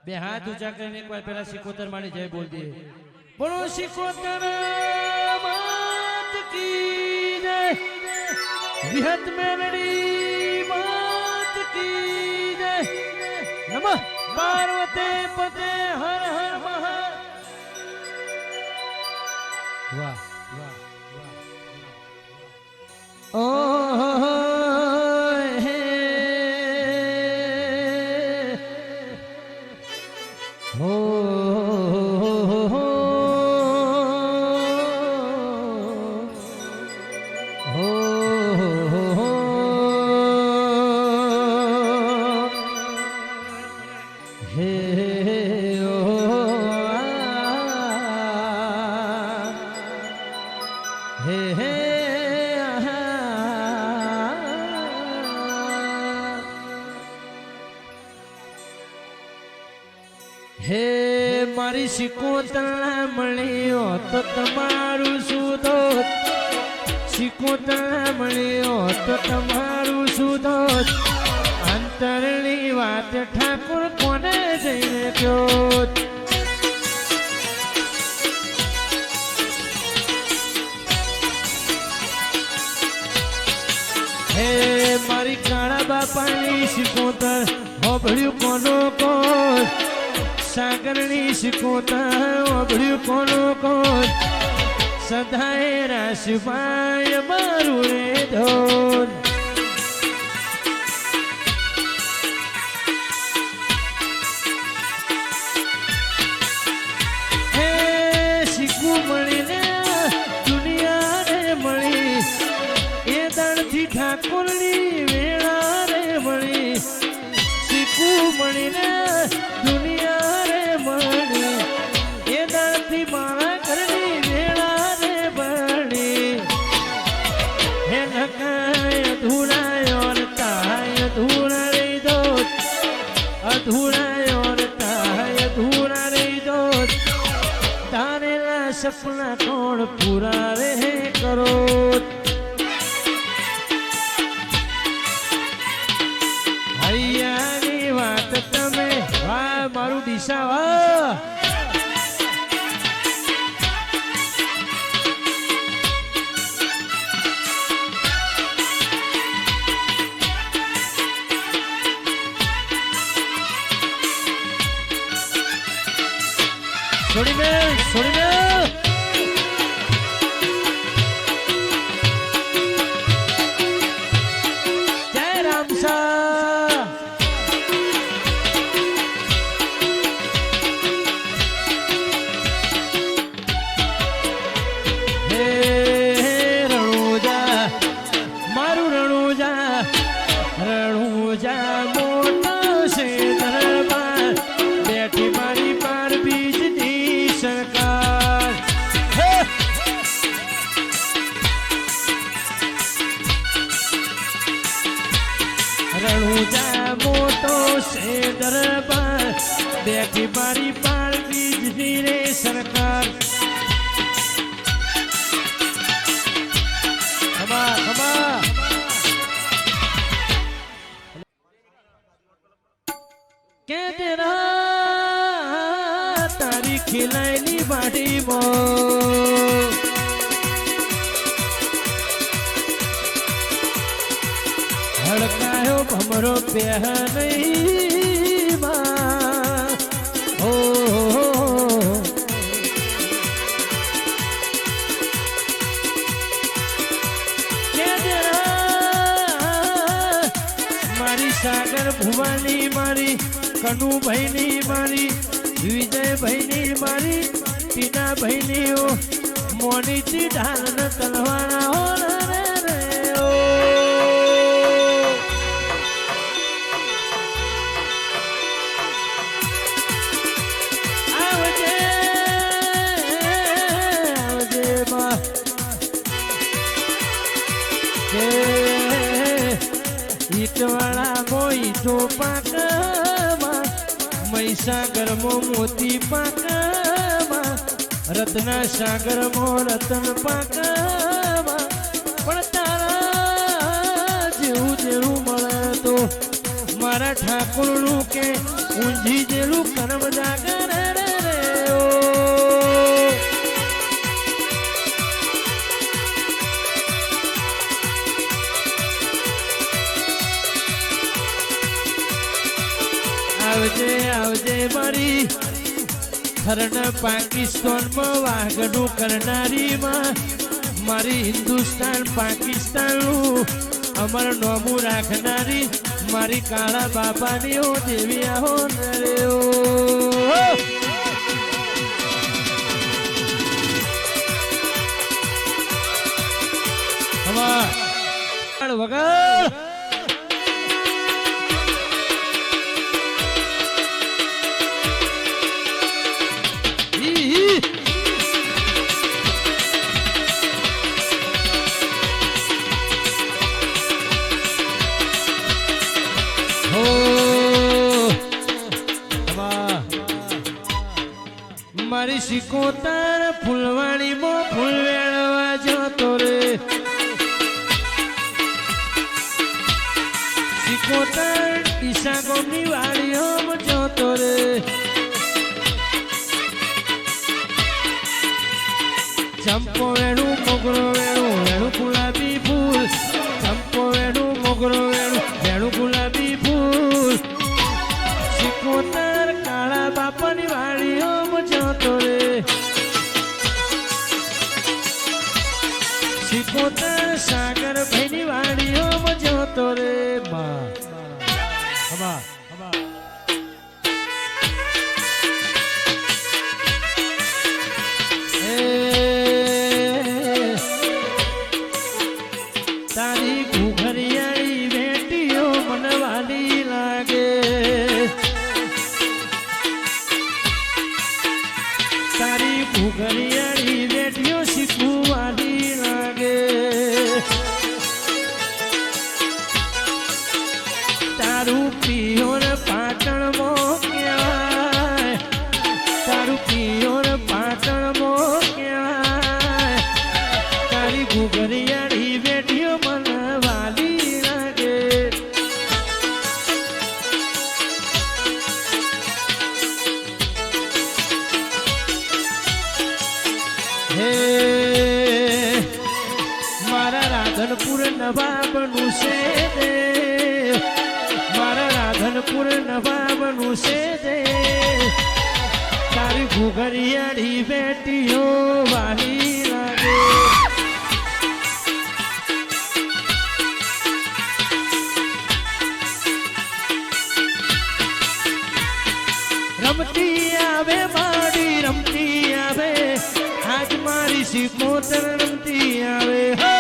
બે હાથ ઊંચા કરીને એકવાર પહેલા સિકોતર માની જય બોલ દે બોલો સિકોતર માત કી જય વિહત મેલડી માત કી જય નમઃ પાર્વતી પતે હર હર મહા વાહ વાહ વાહ ઓ હે મારી સિકોતરા મળ્યો તો તમારું સુધો સિકોતરા મળ્યો તો તમારું સુધો અંતરની વાત ઠાકોર કોને જઈને કહ્યો હે મારી કાળા બાપાની સિકોતર હોભળ્યું કોનો કોણ સાગરની સિકોતર ઓગળ્યું કોનો કોણ સદાય રાશિભાઈ મારું રે ધોન હે શીખવું મળીને દુનિયાને મળી એ દળથી ઠાકોરની વેળા રે મળી શીખવું મળીને મારા ઘરની વેળા રે બળી હે નકાય અધૂરાયો તાય અધૂરા રહી દો અધૂરાયો તાય અધૂરા રહી દો તારેલા સપના કોણ પૂરા રે કરો હૈયાની વાત તમે વાહ મારું દિશા વાહ छोड़ी में जय राम सा हे रणुजा मारू रणुजा मोटा से दरबार बैठी मारी पार बीज सरकार रणुजा मोटो से दरबार देखी बारी पार बीजनी रे सरकार खमा खमा के तेरा तारी खिलायली बाटी मो हड़कायो भमरो प्याह नहीं मां हो मारी सागर भुवानी मारी कनु भाईनी मारी विजय भाईनी मारी टीना भाईनी ओ मोनी थी ढाल न तलवारा हो रे रे ओ आवजे आवजे मां के ईटवाड़ा मोई तो पाका सागर मो मोती पाका रत्ना सागर मो रतन पाका पण तारा जेवू जेवू मळे तो મારા ઠાકોરનું કે ઊંઝી જેલું કરમ જાગર રે ઓ આવજે આવજે મારી હરણ પાકિસ્તાનમાં વાઘનું કરનારી માં મારી હિન્દુસ્તાન પાકિસ્તાનનું અમર નોમું રાખનારી મારી કાળા બાપાની ઓ દેવી આહો રે ઓ હવા વગર મારી સિકોતર ફૂલવાણીમાં ફૂલ વેળવા જતો રે સિકોતર ઈશા ગોમની વાડીઓમાં જતો રે ચંપો વેણું મોગરો વેણું વેણું ગુલાબી ફૂલ ચંપો વેણું મોગરો વેણું વેણું ગુલાબી ફૂલ સિકોતર કાળા બાપાની વાડીઓમાં જતો રે સિકોતર સાગર ભાઈની વાડીઓમાં જતો રે બા હવા તારી ઘુઘરિયાળી બેટીઓ મનવાલી લાગે તારી ઘુઘરિયાળી બેટીઓ શીખવાલી લાગે તારું પિયોર પાટણમાં કહેવાય તારું પિયોર પાટણમાં કહેવાય તારી ઘુઘરિયાળી બેટીઓ મનવાલી લાગે હે મારા રાધનપુર નવાબનું છે દે મારા રાધનપુર નવાબનું છે દે તારી ઘુઘરિયાળી બેટીઓ વાલી લાગે રમતી આવે મારી રમતી આવે આજ મારી સિકોતર રમતી આવે હો